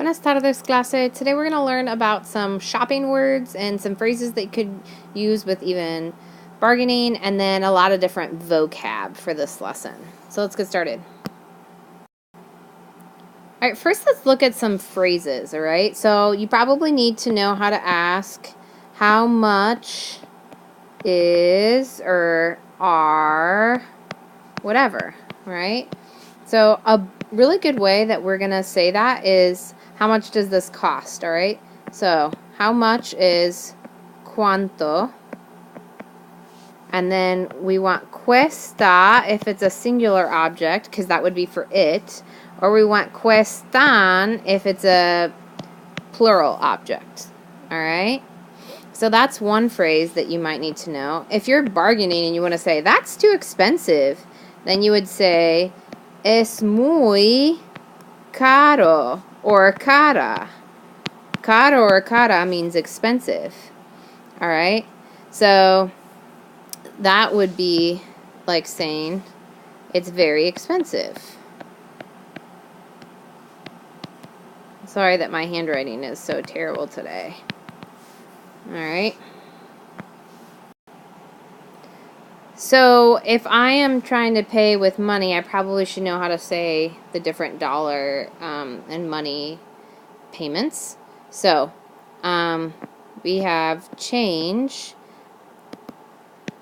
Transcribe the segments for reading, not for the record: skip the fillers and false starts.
Buenas tardes, clase. Today we're going to learn about some shopping words and some phrases that you could use with even bargaining, and then a lot of different vocab for this lesson. So let's get started. All right, first let's look at some phrases, all right? So you probably need to know how to ask how much is or are whatever, right? So a really good way that we're going to say that is, how much does this cost, all right? So how much is cuánto? And then we want cuesta if it's a singular object, because that would be for it. Or we want cuestan if it's a plural object, all right? So that's one phrase that you might need to know. If you're bargaining and you want to say, that's too expensive, then you would say, es muy caro or cara. Caro or cara means expensive. All right? So that would be like saying it's very expensive. Sorry that my handwriting is so terrible today. All right? So if I am trying to pay with money, I probably should know how to say the different dollar and money payments. So we have change,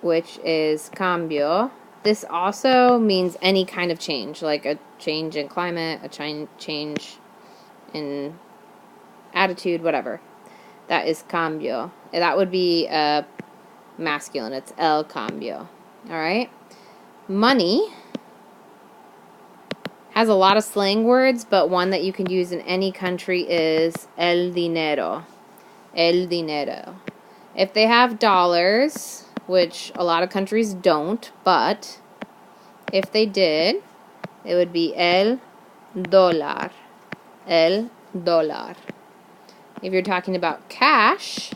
which is cambio. This also means any kind of change, like a change in climate, a change in attitude, whatever. That is cambio. That would be masculine. It's el cambio. All right. Money has a lot of slang words, but one that you can use in any country is el dinero. El dinero. If they have dollars, which a lot of countries don't, but if they did, it would be el dólar. El dólar. If you're talking about cash,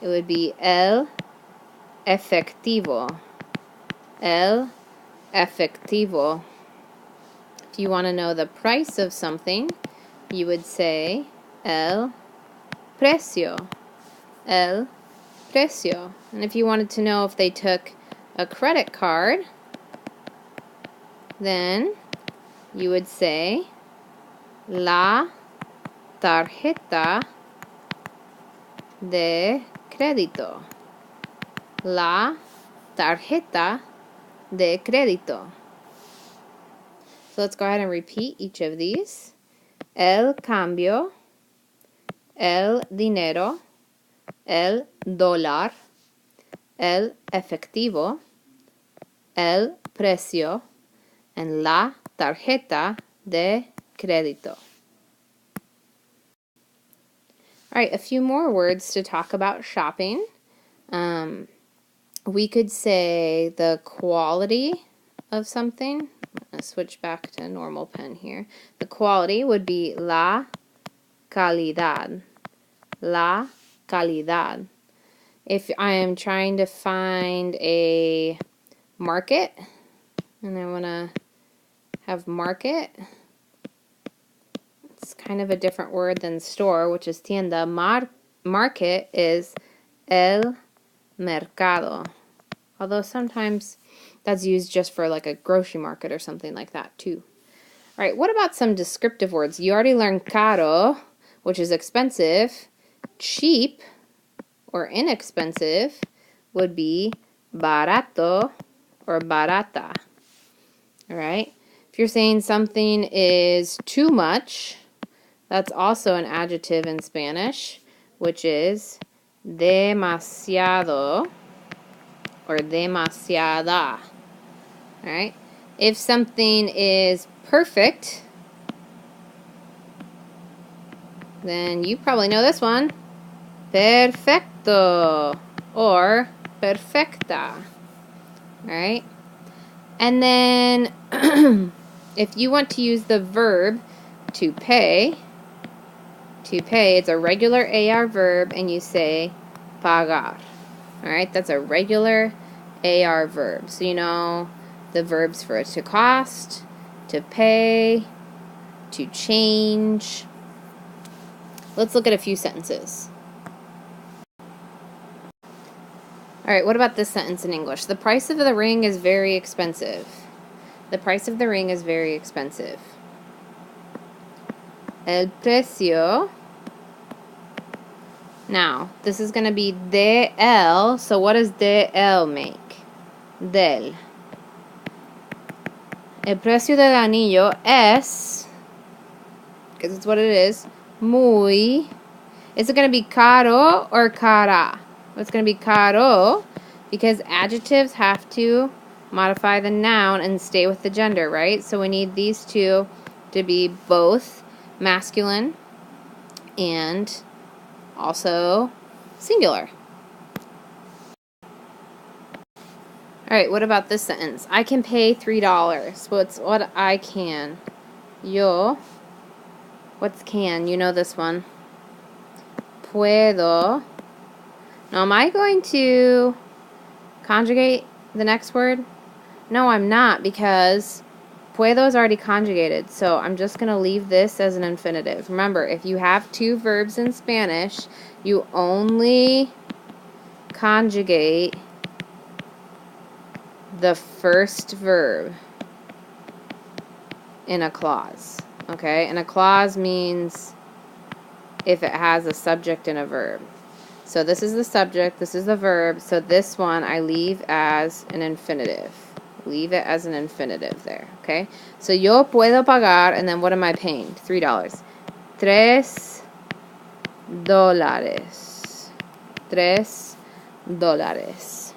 it would be el efectivo. El efectivo. If you want to know the price of something, you would say el precio. El precio. And if you wanted to know if they took a credit card, then you would say la tarjeta de crédito. La tarjeta de crédito. So let's go ahead and repeat each of these. El cambio, el dinero, el dólar, el efectivo, el precio, and la tarjeta de crédito. All right, a few more words to talk about shopping. We could say the quality of something. I'm going to switch back to normal pen here. The quality would be la calidad. La calidad. If I am trying to find a market, and I want to have market, it's kind of a different word than store, which is tienda. Market is el mercado. Although sometimes that's used just for like a grocery market or something like that too. All right, what about some descriptive words? You already learned caro, which is expensive. Cheap or inexpensive would be barato or barata. All right, if you're saying something is too much, that's also an adjective in Spanish, which is demasiado or demasiada. All right. If something is perfect, then you probably know this one. Perfecto or perfecta. All right. And then if you want to use the verb to pay, it's a regular AR verb, and you say pagar. All right. That's a regular AR verb. So you know the verbs for to cost, to pay, to change. Let's look at a few sentences. Alright, what about this sentence in English? The price of the ring is very expensive. The price of the ring is very expensive. El precio. Now, this is going to be de él. So what does de él make? Del. El precio del anillo es, because it's what it is, muy. Is it going to be caro or cara? It's going to be caro because adjectives have to modify the noun and stay with the gender, right? So we need these two to be both masculine and also singular. Alright, what about this sentence? I can pay $3. What's what I can? Yo. What's can? You know this one. Puedo. Now, am I going to conjugate the next word? No, I'm not, because puedo is already conjugated, so I'm just going to leave this as an infinitive. Remember, if you have two verbs in Spanish, you only conjugate the first verb in a clause, okay? And a clause means if it has a subject and a verb. So this is the subject, this is the verb, so this one I leave as an infinitive. Leave it as an infinitive there, okay? So yo puedo pagar, and then what am I paying? $3. $3. $3.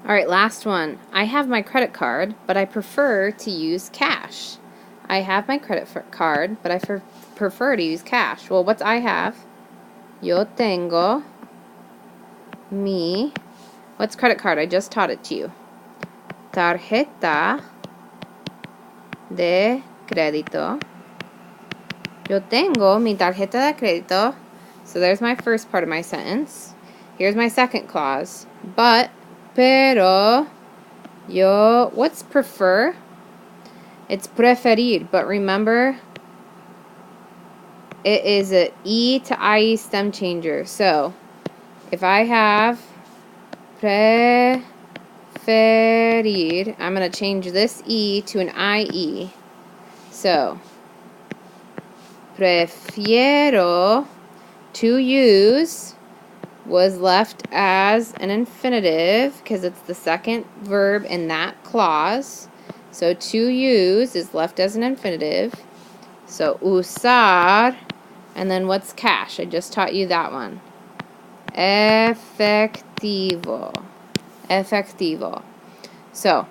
Alright, last one. I have my credit card, but I prefer to use cash. I have my credit card, but I prefer to use cash. Well, what's I have? Yo tengo mi. What's credit card? I just taught it to you. Tarjeta de crédito. Yo tengo mi tarjeta de crédito. So there's my first part of my sentence. Here's my second clause. But, pero, yo, what's prefer? It's preferir, but remember, it is a E to IE stem changer. So, if I have preferir, I'm going to change this E to an IE. So, prefiero, to use, was left as an infinitive because it's the second verb in that clause. So, to use is left as an infinitive. So, usar, and then what's cash? I just taught you that one. Efectivo. Efectivo. So,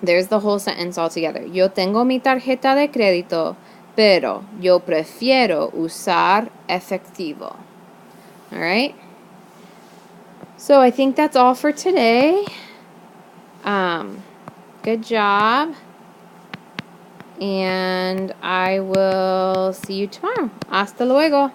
there's the whole sentence all together. Yo tengo mi tarjeta de crédito, pero yo prefiero usar efectivo. Alright? So, I think that's all for today. Good job. And I will see you tomorrow. Hasta luego.